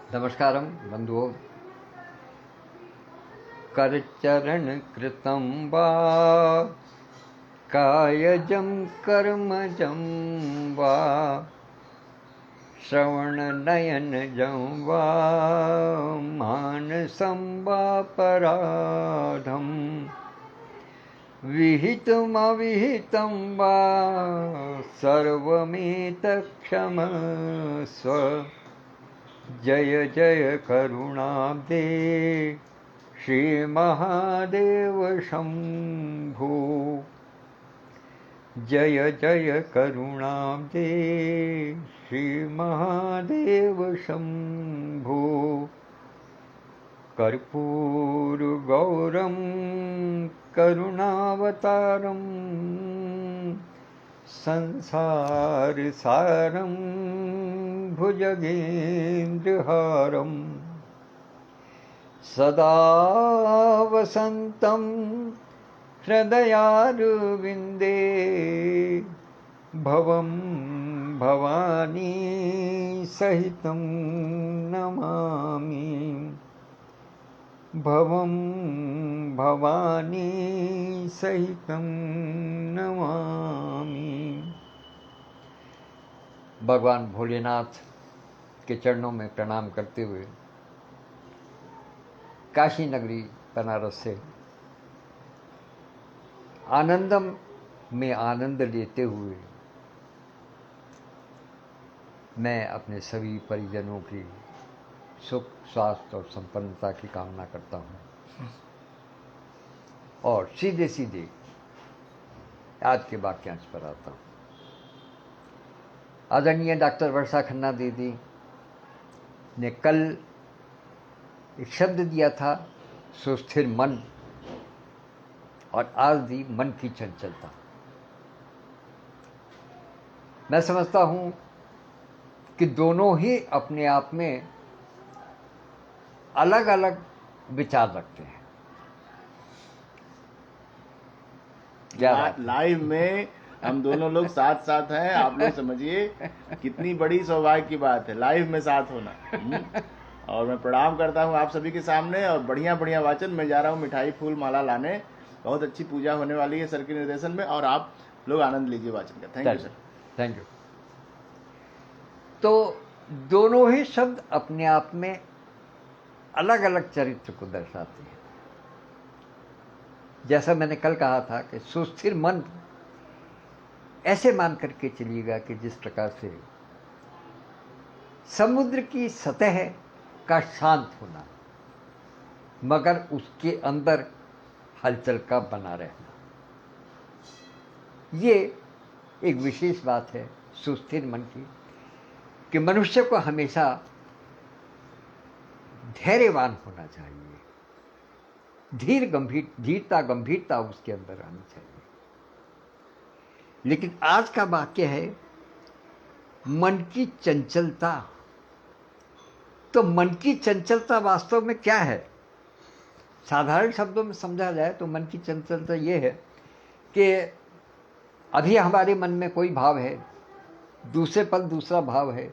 नमस्कारं बन्धुओं। करचरण कृतं वा कायजं कर्मजं वा श्रवणनयनजं वा मानसं वा पराधं विहितमविहितं वा सर्वमेतत्क्षमस्व। जय जय करुणाब्धे श्री महादेव शंभो। जय जय करुणाब्धे श्री महादेव शंभो। कर्पूर गौरम करुणावतारम संसार सारं भुजगेन्द्रहारं सदा वसन्तं हृदयारविन्दे भवं भवानी सहितं नमामि। भवं भवानी सहितं नमामि। भगवान भोलेनाथ के चरणों में प्रणाम करते हुए काशी नगरी बनारस से आनंदम में आनंद लेते हुए मैं अपने सभी परिजनों की सुख स्वास्थ्य और संपन्नता की कामना करता हूँ और सीधे सीधे आज के वाक्यांश पर आता हूँ। आदरणीय डॉक्टर वर्षा खन्ना दीदी ने कल एक शब्द दिया था, सुस्थिर मन, और आज दी मन की चंचलता। मैं समझता हूँ कि दोनों ही अपने आप में अलग अलग विचार रखते हैं। लाइव में हम दोनों लोग साथ साथ हैं। आप लोग समझिए कितनी बड़ी सौभाग्य की बात है लाइव में साथ होना। और मैं प्रणाम करता हूं आप सभी के सामने और बढ़िया बढ़िया वाचन। मैं जा रहा हूं मिठाई फूल माला लाने। बहुत अच्छी पूजा होने वाली है सर के निर्देशन में और आप लोग आनंद लीजिए वाचन का। Thank you sir. Thank you. तो दोनों ही शब्द अपने आप में अलग अलग चरित्र को दर्शाते हैं। जैसा मैंने कल कहा था कि सुस्थिर मन ऐसे मान करके चलिएगा कि जिस प्रकार से समुद्र की सतह का शांत होना मगर उसके अंदर हलचल का बना रहना, ये एक विशेष बात है सुस्थिर मन की कि मनुष्य को हमेशा धैर्यवान होना चाहिए, धीरता गंभीरता उसके अंदर आनी चाहिए। लेकिन आज का वाक्य है मन की चंचलता। तो मन की चंचलता वास्तव में क्या है? साधारण शब्दों में समझा जाए तो मन की चंचलता ये है कि अभी हमारे मन में कोई भाव है, दूसरे पल दूसरा भाव है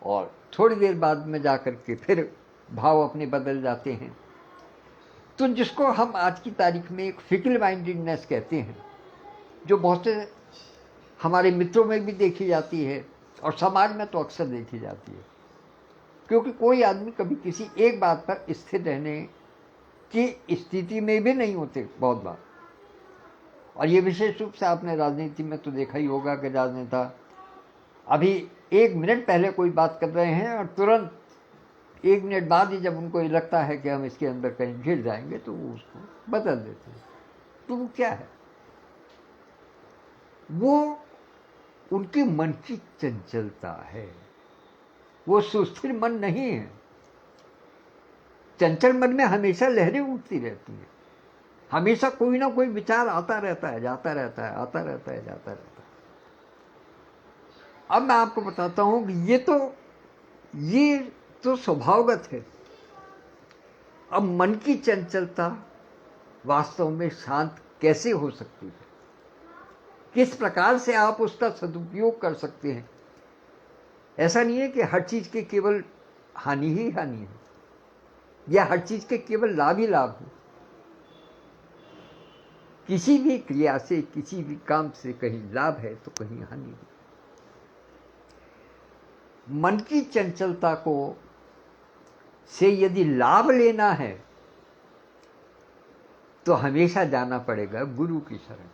और थोड़ी देर बाद में जाकर के फिर भाव अपने बदल जाते हैं। तो जिसको हम आज की तारीख में एक फिकल माइंडेडनेस कहते हैं, जो बहुत से हमारे मित्रों में भी देखी जाती है और समाज में तो अक्सर देखी जाती है, क्योंकि कोई आदमी कभी किसी एक बात पर स्थिर रहने की स्थिति में भी नहीं होते बहुत बार। और ये विशेष रूप से आपने राजनीति में तो देखा ही होगा कि राजनेता अभी एक मिनट पहले कोई बात कर रहे हैं और तुरंत एक मिनट बाद ही जब उनको ये लगता है कि हम इसके अंदर कहीं घिर जाएंगे तो वो उसको बदल देते हैं। तो वो क्या है? वो उनके मन की चंचलता है। वो सुस्थिर मन नहीं है। चंचल मन में हमेशा लहरें उठती रहती हैं, हमेशा कोई ना कोई विचार आता रहता है, जाता रहता है, आता रहता है, जाता रहता है। अब मैं आपको बताता हूं कि ये तो स्वभावगत है। अब मन की चंचलता वास्तव में शांत कैसे हो सकती है, किस प्रकार से आप उसका सदुपयोग कर सकते हैं। ऐसा नहीं है कि हर चीज़ के केवल हानि ही हानि है, या हर चीज के केवल लाभ ही लाभ है। किसी भी क्रिया से, किसी भी काम से कहीं लाभ है तो कहीं हानि है। मन की चंचलता को से यदि लाभ लेना है तो हमेशा जाना पड़ेगा गुरु की शरण।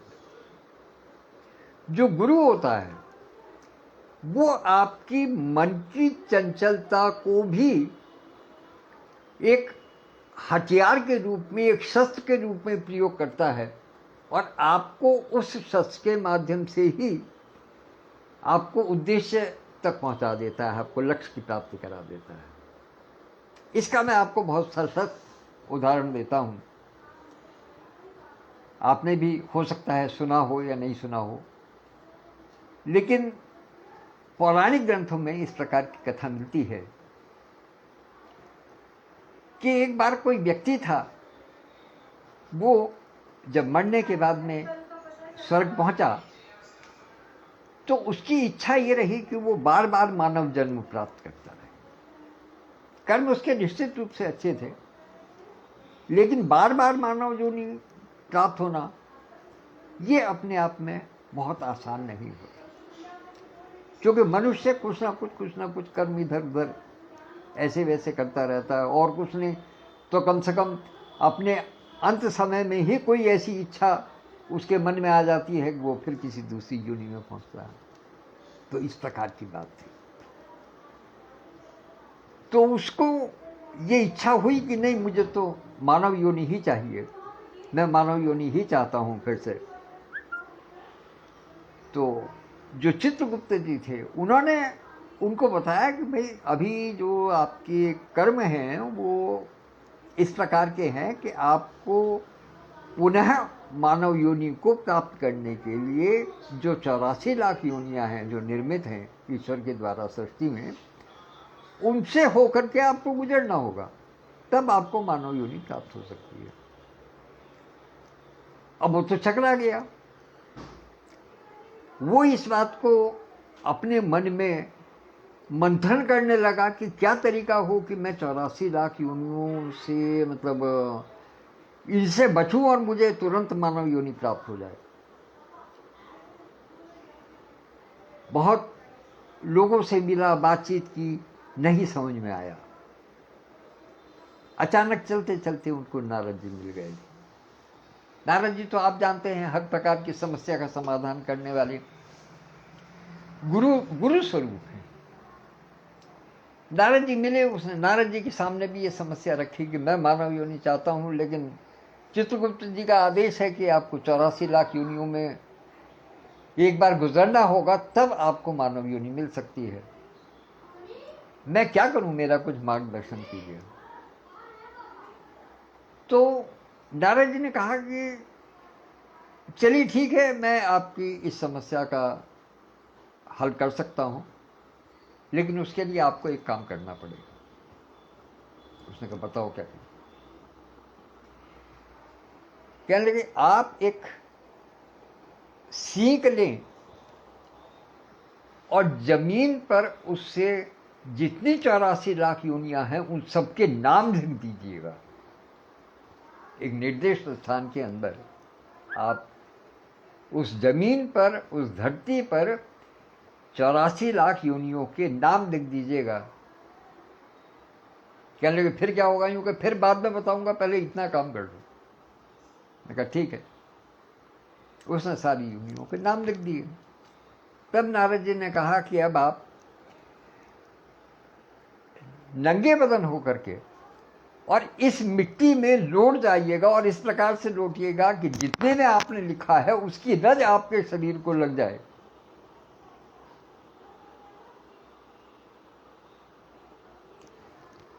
जो गुरु होता है वो आपकी मन की चंचलता को भी एक हथियार के रूप में, एक शस्त्र के रूप में प्रयोग करता है, और आपको उस शस्त्र के माध्यम से ही आपको उद्देश्य तक पहुंचा देता है, आपको लक्ष्य की प्राप्ति करा देता है। इसका मैं आपको बहुत सरल उदाहरण देता हूं। आपने भी हो सकता है सुना हो या नहीं सुना हो, लेकिन पौराणिक ग्रंथों में इस प्रकार की कथा मिलती है कि एक बार कोई व्यक्ति था, वो जब मरने के बाद में स्वर्ग पहुंचा तो उसकी इच्छा ये रही कि वो बार बार मानव जन्म प्राप्त करता रहे। कर्म उसके निश्चित रूप से अच्छे थे, लेकिन बार बार मानव योनि प्राप्त होना ये अपने आप में बहुत आसान नहीं होता, क्योंकि मनुष्य कुछ ना कुछ कर्म इधर उधर ऐसे वैसे करता रहता है, और कुछ नहीं तो कम से कम अपने अंत समय में ही कोई ऐसी इच्छा उसके मन में आ जाती है कि वो फिर किसी दूसरी योनि में पहुंचता है। तो इस प्रकार की बात थी। तो उसको ये इच्छा हुई कि नहीं, मुझे तो मानव योनि ही चाहिए, मैं मानव योनि ही चाहता हूं फिर से। तो जो चित्रगुप्त जी थे उन्होंने उनको बताया कि भाई अभी जो आपके कर्म हैं वो इस प्रकार के हैं कि आपको पुनः मानव योनि को प्राप्त करने के लिए जो 84 लाख योनियां हैं जो निर्मित हैं ईश्वर के द्वारा सृष्टि में, उनसे होकर के आपको गुजरना होगा, तब आपको मानव योनि प्राप्त हो सकती है। अब वो तो चकरा गया। वो इस बात को अपने मन में मंथन करने लगा कि क्या तरीका हो कि मैं 84 लाख योनियों से मतलब इनसे बचूं और मुझे तुरंत मानव योनि प्राप्त हो जाए। बहुत लोगों से मिला, बातचीत की, नहीं समझ में आया। अचानक चलते चलते उनको नारद जी मिल गए। नारद जी तो आप जानते हैं हर प्रकार की समस्या का समाधान करने वाले गुरु स्वरूप हैं। नारद जी मिले, उसने नारद जी के सामने भी ये समस्या रखी कि मैं मानव योनि चाहता हूं, लेकिन चित्रगुप्त जी का आदेश है कि आपको 84 लाख योनियों में एक बार गुजरना होगा, तब आपको मानव योनि मिल सकती है। मैं क्या करूं, मेरा कुछ मार्गदर्शन कीजिए। तो नारद जी ने कहा कि चलिए ठीक है, मैं आपकी इस समस्या का हल कर सकता हूं, लेकिन उसके लिए आपको एक काम करना पड़ेगा। उसने कहा बताओ क्या करना। कहने लगे आप एक सीख लें और जमीन पर उससे जितनी 84 लाख योनियां हैं उन सबके नाम लिख दीजिएगा। एक निर्दिष्ट स्थान के अंदर आप उस जमीन पर, उस धरती पर 84 लाख योनियों के नाम लिख दीजिएगा। कहने लगे फिर क्या होगा? यूं कि फिर बाद में बताऊंगा, पहले इतना काम कर लो। मैं कहा ठीक है। उसने सारी योनियों के नाम लिख दिए। तब नारद जी ने कहा कि अब आप नंगे बदन होकर के और इस मिट्टी में लौट जाइएगा, और इस प्रकार से लौटिएगा कि जितने में आपने लिखा है उसकी रज आपके शरीर को लग जाए।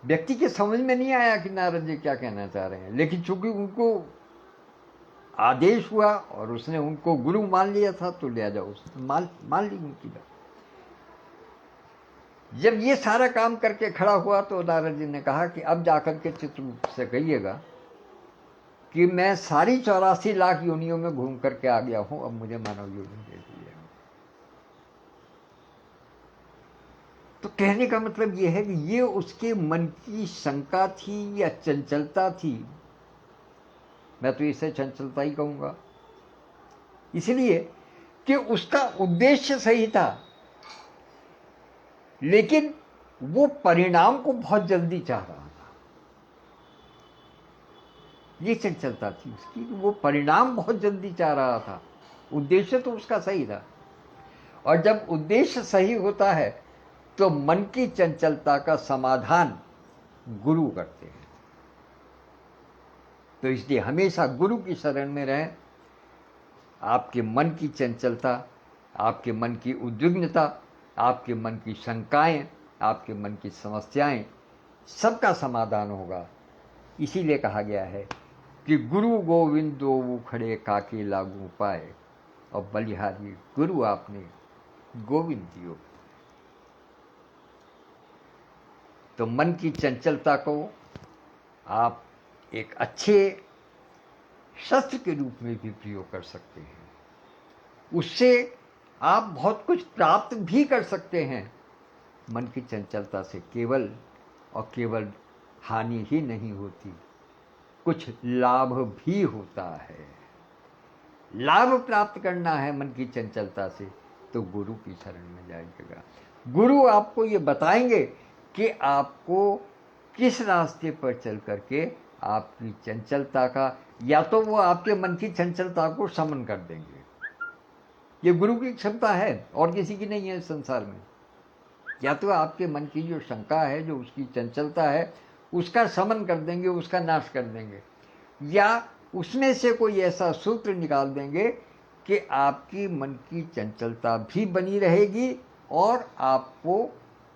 व्यक्ति के समझ में नहीं आया कि नारद जी क्या कहना चाह रहे हैं, लेकिन चूंकि उनको आदेश हुआ और उसने उनको गुरु मान लिया था तो ले जाओ, उसने मान ली उनकी बात। जब ये सारा काम करके खड़ा हुआ तो नारद जी ने कहा कि अब जाकर के चित्रगुप्त से कहिएगा कि मैं सारी 84 लाख योनियों में घूम करके आ गया हूं, अब मुझे मानव योनि दे दीजिए। तो कहने का मतलब ये है कि ये उसके मन की शंका थी या चंचलता थी। मैं तो इसे चंचलता ही कहूँगा, इसलिए कि उसका उद्देश्य सही था, लेकिन वो परिणाम को बहुत जल्दी चाह रहा था। ये चंचलता थी उसकी, वो परिणाम बहुत जल्दी चाह रहा था। उद्देश्य तो उसका सही था, और जब उद्देश्य सही होता है तो मन की चंचलता का समाधान गुरु करते हैं। तो इसलिए हमेशा गुरु की शरण में रहें। आपके मन की चंचलता, आपके मन की उद्विग्नता, आपके मन की शंकाएं, आपके मन की समस्याएं, सबका समाधान होगा। इसीलिए कहा गया है कि गुरु गोविंद दो खड़े काके लागू पाए, और बलिहारी गुरु आपने गोविंद दियो। तो मन की चंचलता को आप एक अच्छे शस्त्र के रूप में भी प्रयोग कर सकते हैं। उससे आप बहुत कुछ प्राप्त भी कर सकते हैं। मन की चंचलता से केवल और केवल हानि ही नहीं होती, कुछ लाभ भी होता है। लाभ प्राप्त करना है मन की चंचलता से, तो गुरु की शरण में जाइएगा। गुरु आपको ये बताएंगे कि आपको किस रास्ते पर चल करके आपकी चंचलता का, या तो वो आपके मन की चंचलता को शमन कर देंगे। ये गुरु की क्षमता है, और किसी की नहीं है इस संसार में। या तो आपके मन की जो शंका है, जो उसकी चंचलता है, उसका शमन कर देंगे, उसका नाश कर देंगे, या उसमें से कोई ऐसा सूत्र निकाल देंगे कि आपकी मन की चंचलता भी बनी रहेगी और आपको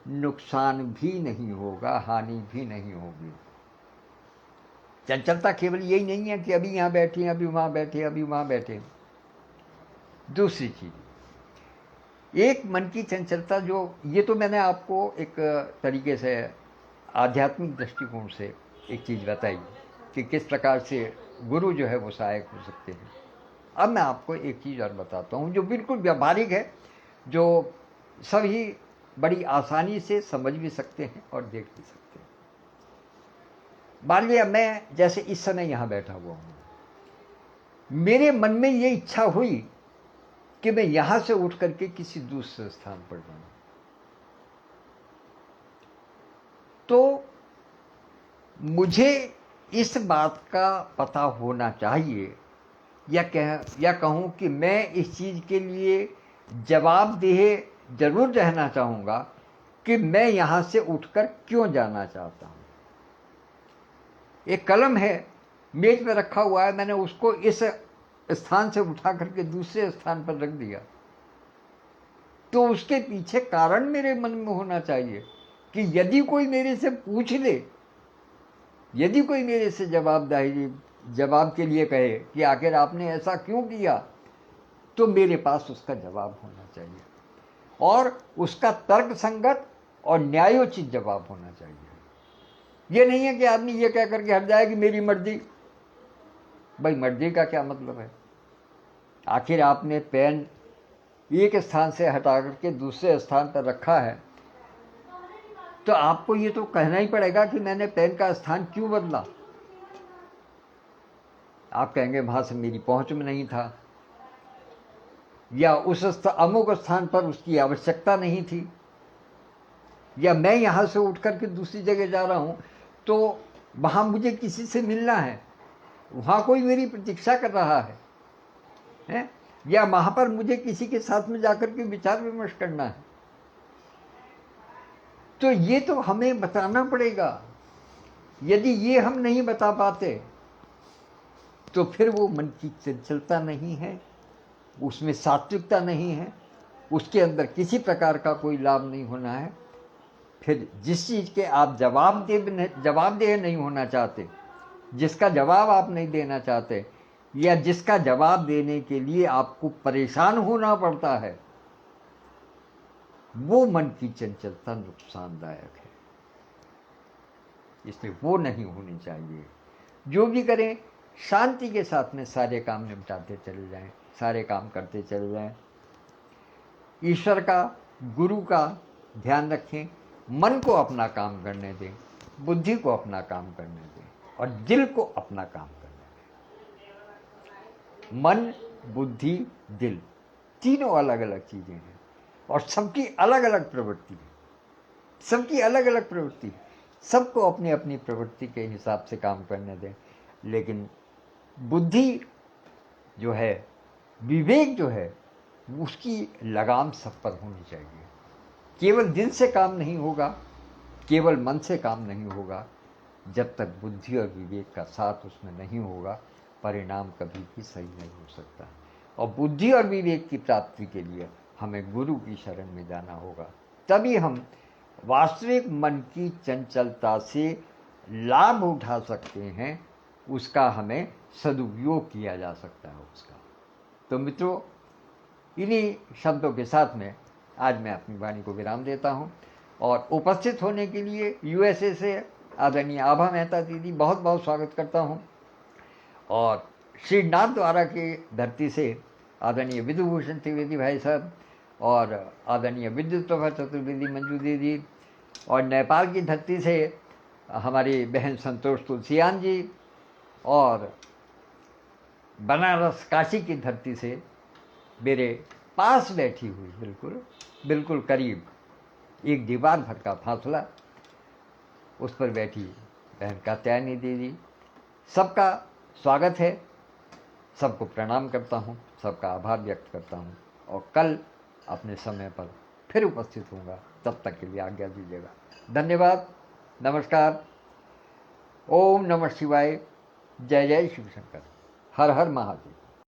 नुकसान भी नहीं होगा, हानि भी नहीं होगी। चंचलता केवल यही नहीं है कि अभी यहाँ बैठे, अभी वहाँ बैठे, अभी वहाँ बैठे। दूसरी चीज, एक मन की चंचलता जो, ये तो मैंने आपको एक तरीके से आध्यात्मिक दृष्टिकोण से एक चीज़ बताई कि किस प्रकार से गुरु जो है वो सहायक हो सकते हैं। अब मैं आपको एक चीज़ और बताता हूँ जो बिल्कुल व्यावहारिक है, जो सभी बड़ी आसानी से समझ भी सकते हैं और देख भी सकते हैं। मान लिया मैं जैसे इस समय यहाँ बैठा हुआ हूँ, मेरे मन में ये इच्छा हुई कि मैं यहाँ से उठ करके किसी दूसरे स्थान पर जाऊँ, तो मुझे इस बात का पता होना चाहिए, या कहूँ कि मैं इस चीज़ के लिए जवाबदेह जरूर रहना चाहूँगा कि मैं यहाँ से उठकर क्यों जाना चाहता हूँ। एक कलम है, मेज पर रखा हुआ है, मैंने उसको इस स्थान से उठा करके दूसरे स्थान पर रख दिया, तो उसके पीछे कारण मेरे मन में होना चाहिए कि यदि कोई मेरे से पूछ ले, यदि कोई मेरे से जवाब के लिए कहे कि आखिर आपने ऐसा क्यों किया, तो मेरे पास उसका जवाब होना चाहिए, और उसका तर्क संगत और न्यायोचित जवाब होना चाहिए। ये नहीं है कि आदमी ये कह करके हट जाए कि मेरी मर्जी। भाई मर्जी का क्या मतलब है? आखिर आपने पेन एक स्थान से हटा करके दूसरे स्थान पर रखा है, तो आपको ये तो कहना ही पड़ेगा कि मैंने पेन का स्थान क्यों बदला। आप कहेंगे वहां से मेरी पहुंच में नहीं था, या उस अमुक स्थान पर उसकी आवश्यकता नहीं थी, या मैं यहां से उठ करके दूसरी जगह जा रहा हूं तो वहां मुझे किसी से मिलना है, वहां कोई मेरी प्रतीक्षा कर रहा है? या वहां पर मुझे किसी के साथ में जाकर के विचार विमर्श करना है। तो ये तो हमें बताना पड़ेगा। यदि ये हम नहीं बता पाते तो फिर वो मन की चंचलता नहीं है, उसमें सात्विकता नहीं है, उसके अंदर किसी प्रकार का कोई लाभ नहीं होना है। फिर जिस चीज़ के आप जवाबदेह नहीं होना चाहते, जिसका जवाब आप नहीं देना चाहते, या जिसका जवाब देने के लिए आपको परेशान होना पड़ता है, वो मन की चंचलता नुकसानदायक है। इसलिए वो नहीं होनी चाहिए। जो भी करें शांति के साथ में सारे काम निपटाते चले जाएं, सारे काम करते चले जाएं। ईश्वर का, गुरु का ध्यान रखें, मन को अपना काम करने दें, बुद्धि को अपना काम करने दें और दिल को अपना काम करने दें। मन, बुद्धि, दिल तीनों अलग अलग चीज़ें हैं और सबकी अलग अलग प्रवृत्ति है, सबकी अलग अलग प्रवृत्ति है। सबको अपनी अपनी प्रवृत्ति के हिसाब से काम करने दें, लेकिन बुद्धि जो है, विवेक जो है, उसकी लगाम सब पर होनी चाहिए। केवल दिल से काम नहीं होगा, केवल मन से काम नहीं होगा। जब तक बुद्धि और विवेक का साथ उसमें नहीं होगा, परिणाम कभी भी सही नहीं हो सकता। और बुद्धि और विवेक की प्राप्ति के लिए हमें गुरु की शरण में जाना होगा, तभी हम वास्तविक मन की चंचलता से लाभ उठा सकते हैं, उसका हमें सदुपयोग किया जा सकता है उसका। तो मित्रों, इन्हीं शब्दों के साथ में आज मैं अपनी वाणी को विराम देता हूं और उपस्थित होने के लिए यूएसए से आदरणीय आभा मेहता दीदी बहुत बहुत स्वागत करता हूं, और श्री नाथद्वारा की धरती से आदरणीय विधुभूषण त्रिवेदी भाई साहब और आदरणीय विद्युत प्रभा चतुर्वेदी मंजू दीदी, और नेपाल की धरती से हमारी बहन संतोष तुलसियान जी, और बनारस काशी की धरती से मेरे पास बैठी हुई, बिल्कुल बिल्कुल करीब, एक दीवार भर का फासला, उस पर बैठी बहन कात्यायनी दीदी, सबका स्वागत है, सबको प्रणाम करता हूँ, सबका आभार व्यक्त करता हूँ, और कल अपने समय पर फिर उपस्थित होऊंगा। तब तक के लिए आज्ञा दीजिएगा। धन्यवाद, नमस्कार, ओम नमः शिवाय, जय जय शिव शंकर, हर हर महादेव।